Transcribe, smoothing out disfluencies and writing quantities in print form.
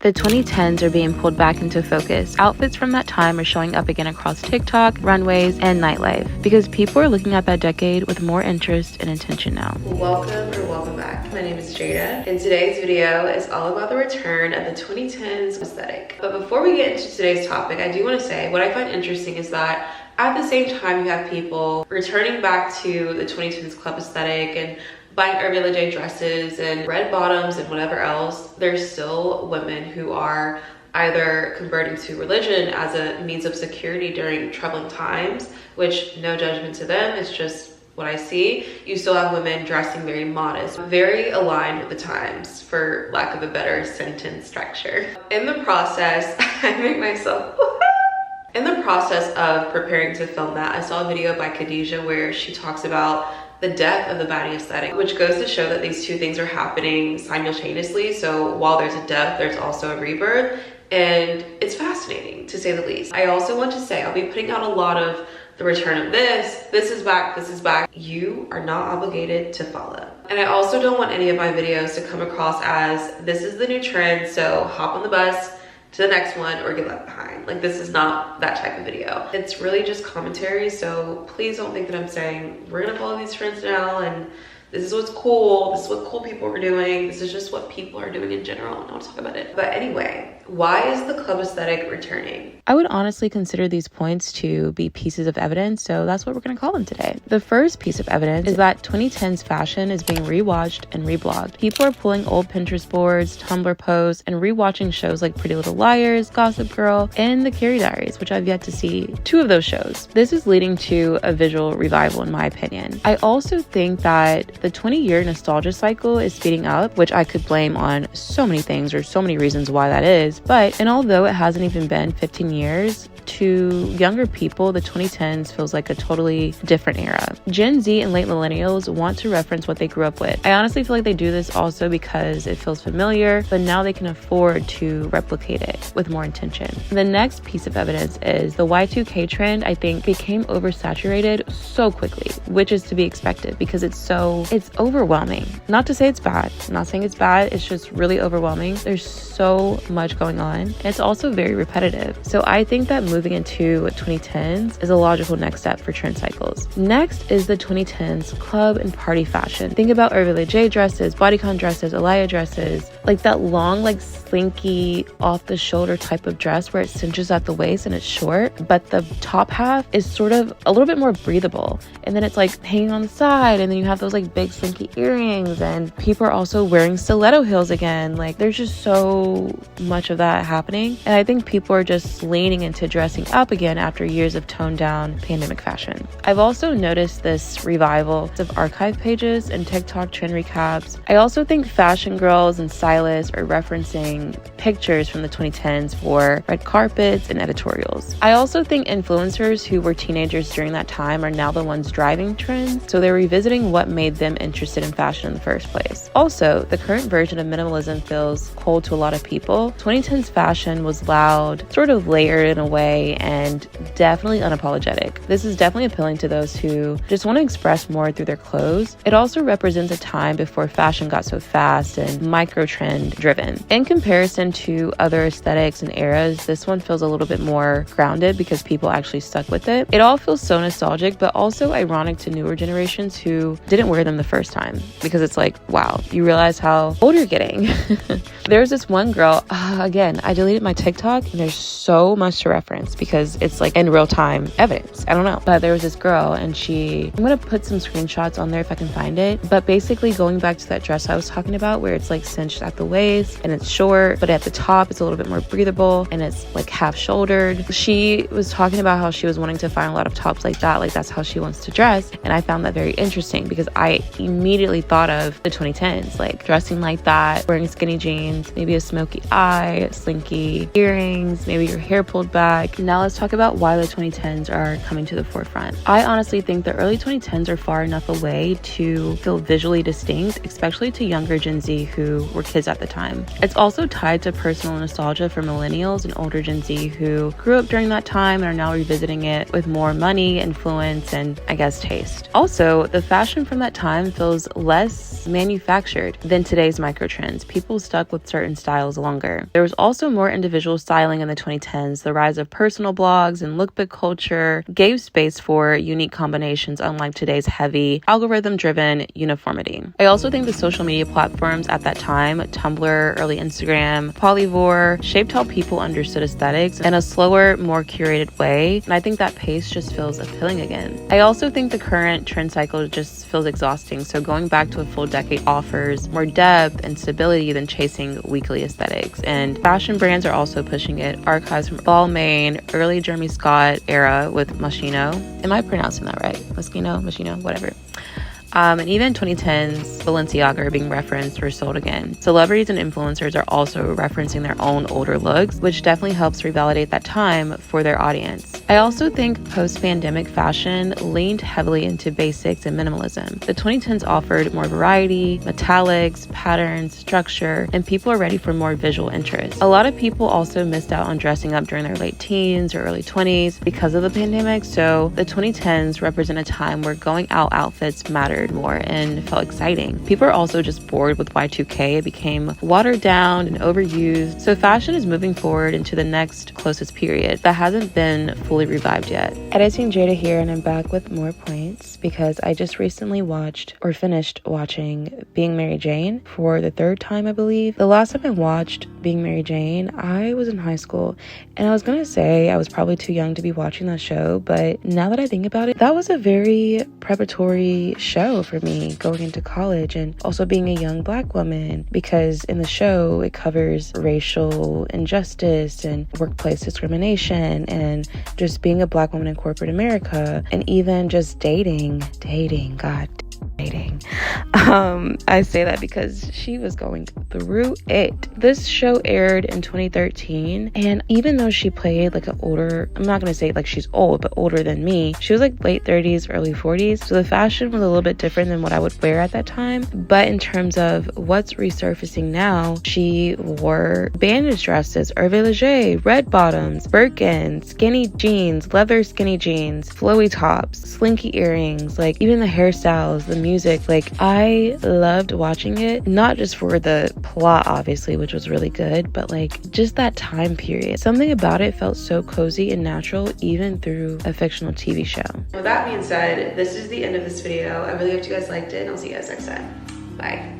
The 2010s are being pulled back into focus. Outfits from that time are showing up again across TikTok, runways, and nightlife because people are looking at that decade with more interest and intention now. Welcome back. My name is Jada, and today's video is all about the return of the 2010s aesthetic. But before we get into today's topic, I do want to say what I find interesting is that at the same time you have people returning back to the 2010s club aesthetic and buying Herbie J dresses and red bottoms and whatever else, there's still women who are either converting to religion as a means of security during troubling times, which no judgment to them, it's just what I see. You still have women dressing very modest, very aligned with the times, for lack of a better sentence structure. In the process, in the process of preparing to film that, I saw a video by Khadijah where she talks about the death of the baddie aesthetic, which goes to show that these two things are happening simultaneously. So while there's a death, there's also a rebirth, and it's fascinating to say the least. I also want to say I'll be putting out a lot of the return of this is back. You are not obligated to follow. And I also don't want any of my videos to come across as this is the new trend, so hop on the bus to the next one or get left behind. Like, this is not that type of video. It's really just commentary, so please don't think that I'm saying we're gonna follow these trends now and this is what's cool, this is what cool people are doing, this is just what people are doing in general, and I'll talk about it. But anyway, why is the club aesthetic returning? I would honestly consider these points to be pieces of evidence, so that's what we're going to call them today. The first piece of evidence is that 2010s fashion is being rewatched and reblogged. People are pulling old Pinterest boards, Tumblr posts, and rewatching shows like Pretty Little Liars, Gossip Girl, and The Carrie Diaries, which I've yet to see 2 of those shows. This is leading to a visual revival in my opinion. I also think that the 20-year nostalgia cycle is speeding up, which I could blame on so many things or so many reasons why that is. And although it hasn't even been 15 years, to younger people, the 2010s feels like a totally different era. Gen Z and late millennials want to reference what they grew up with. I honestly feel like they do this also because it feels familiar, but now they can afford to replicate it with more intention. The next piece of evidence is the Y2K trend, I think, became oversaturated so quickly, which is to be expected because it's overwhelming. Not to say it's bad. I'm not saying it's bad. It's just really overwhelming. There's so much going on. And it's also very repetitive. So I think that moving into 2010s is a logical next step for trend cycles. Next is the 2010s club and party fashion. Think about Herbie J dresses, bodycon dresses, Alaya dresses, like that long, like slinky off the shoulder type of dress where it cinches at the waist and it's short, but the top half is sort of a little bit more breathable. And then it's like hanging on the side, and then you have those like big slinky earrings, and people are also wearing stiletto heels again. Like, there's just so much of that happening. And I think people are just leaning into dressing up again after years of toned down pandemic fashion. I've also noticed this revival of archive pages and TikTok trend recaps. I also think fashion girls and stylists are referencing pictures from the 2010s for red carpets and editorials. I also think influencers who were teenagers during that time are now the ones driving trends, so they're revisiting what made them interested in fashion in the first place. Also, the current version of minimalism feels cold to a lot of people. 2010s fashion was loud, sort of layered in a way, and definitely unapologetic. This is definitely appealing to those who just want to express more through their clothes. It also represents a time before fashion got so fast and micro-trend driven. In comparison to other aesthetics and eras, this one feels a little bit more grounded because people actually stuck with it. It all feels so nostalgic, but also ironic to newer generations who didn't wear them the first time, because it's like, wow, you realize how old you're getting. There's this one girl, again, I deleted my TikTok and there's so much to reference because it's like in real time evidence. I don't know. But there was this girl and I'm going to put some screenshots on there if I can find it. But basically going back to that dress I was talking about where it's like cinched at the waist and it's short, but at the top it's a little bit more breathable and it's like half shouldered. She was talking about how she was wanting to find a lot of tops like that, like that's how she wants to dress. And I found that very interesting because I immediately thought of the 2010s, like dressing like that, wearing skinny jeans, maybe a smoky eye, slinky earrings, maybe your hair pulled back. Now let's talk about why the 2010s are coming to the forefront. I honestly think the early 2010s are far enough away to feel visually distinct, especially to younger Gen Z who were kids at the time. It's also tied to to personal nostalgia for millennials and older Gen Z who grew up during that time and are now revisiting it with more money, influence, and I guess taste. Also, the fashion from that time feels less manufactured than today's microtrends. People stuck with certain styles longer. There was also more individual styling in the 2010s. The rise of personal blogs and lookbook culture gave space for unique combinations, unlike today's heavy, algorithm-driven uniformity. I also think the social media platforms at that time, Tumblr, early Instagram, Polyvore, shaped how people understood aesthetics in a slower, more curated way, and I think that pace just feels appealing again. I also think the current trend cycle just feels exhausting, so going back to a full decade offers more depth and stability than chasing weekly aesthetics. And fashion brands are also pushing it. Archives from Balmain, early Jeremy Scott era with Moschino. Am I pronouncing that right? Moschino, whatever. And even 2010s, Balenciaga are being referenced or sold again. Celebrities and influencers are also referencing their own older looks, which definitely helps revalidate that time for their audience. I also think post-pandemic fashion leaned heavily into basics and minimalism. The 2010s offered more variety, metallics, patterns, structure, and people are ready for more visual interest. A lot of people also missed out on dressing up during their late teens or early 20s because of the pandemic, so the 2010s represent a time where going out outfits mattered more and felt exciting. People are also just bored with Y2K. It became watered down and overused. So fashion is moving forward into the next closest period that hasn't been fully revived yet. Editing Jada here, and I'm back with more points because I just recently finished watching Being Mary Jane for the third time, I believe. The last time I watched Being Mary Jane, I was in high school, and I was gonna say I was probably too young to be watching that show, but now that I think about it, that was a very preparatory show for me going into college and also being a young Black woman, because in the show it covers racial injustice and workplace discrimination and just being a Black woman in corporate America, and even just dating. I say that because she was going through it. This show aired in 2013, and even though she played like an older, I'm not gonna say like she's old, but older than me, she was like late 30s, early 40s, so the fashion was a little bit different than what I would wear at that time. But in terms of what's resurfacing now, she wore bandage dresses, Hervé Leger, red bottoms, Birkin, skinny jeans, leather skinny jeans, flowy tops, slinky earrings, like even the hairstyles, the music. Like, I loved watching it, not just for the plot obviously, which was really good, but like just that time period. Something about it felt so cozy and natural, even through a fictional TV show. With that being said, this is the end of this video. I really hope you guys liked it, and I'll see you guys next time. Bye.